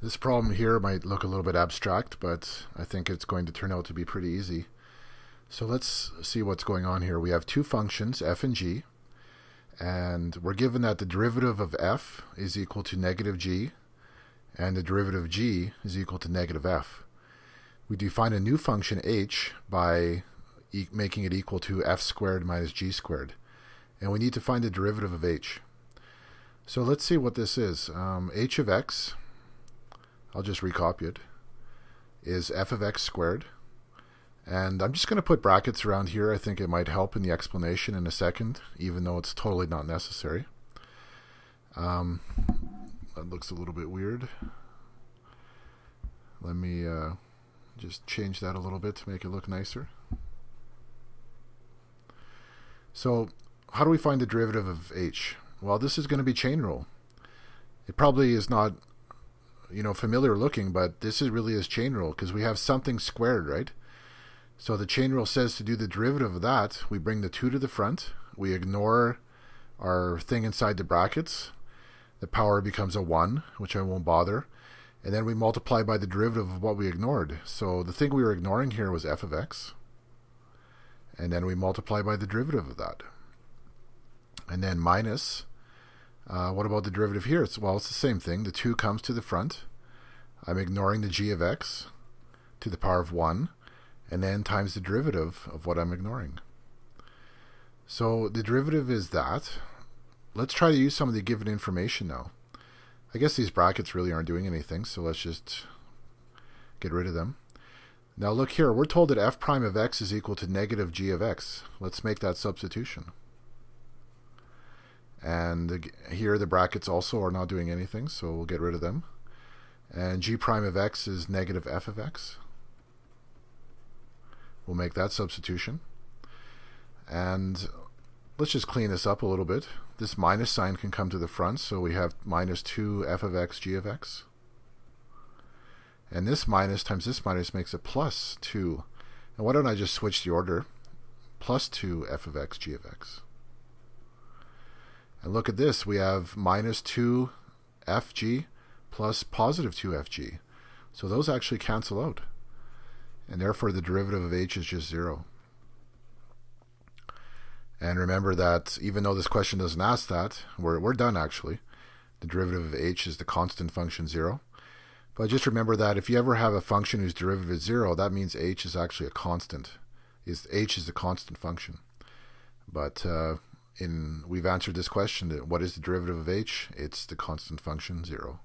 This problem here might look a little bit abstract, but I think it's going to turn out to be pretty easy. So let's see what's going on here. We have two functions, f and g, and we're given that the derivative of f is equal to negative g, and the derivative of g is equal to negative f. We define a new function h by making it equal to f squared minus g squared. And we need to find the derivative of h. So let's see what this is. H of x, I'll just recopy it, is f of x squared. And I'm just going to put brackets around here. I think it might help in the explanation in a second, even though it's totally not necessary. That looks a little bit weird. Let me just change that a little bit to make it look nicer. So how do we find the derivative of h? Well, this is going to be chain rule. It probably is not, familiar looking, but this really is chain rule because we have something squared, right? So the chain rule says to do the derivative of that, we bring the 2 to the front, we ignore our thing inside the brackets, the power becomes a 1, which I won't bother, and then we multiply by the derivative of what we ignored. So the thing we were ignoring here was f of x, and then we multiply by the derivative of that. And then minus, what about the derivative here? It's the same thing. The 2 comes to the front. I'm ignoring the g of x to the power of 1, and then times the derivative of what I'm ignoring. So the derivative is that. Let's try to use some of the given information now. I guess these brackets really aren't doing anything, so let's just get rid of them. Now look here, we're told that f prime of x is equal to negative g of x. Let's make that substitution. And here the brackets also are not doing anything, so we'll get rid of them. And g prime of x is negative f of x. We'll make that substitution. And let's just clean this up a little bit. This minus sign can come to the front, so we have minus 2 f of x g of x. And this minus times this minus makes it plus 2. And why don't I just switch the order? Plus 2 f of x g of x. And look at this. We have minus 2 fg plus positive 2 fg. So those actually cancel out. And therefore the derivative of h is just 0. And remember that even though this question doesn't ask that, we're done actually. The derivative of h is the constant function 0. But just remember that if you ever have a function whose derivative is 0, that means h is actually a constant. H is the constant function. But we've answered this question, that what is the derivative of h? It's the constant function 0.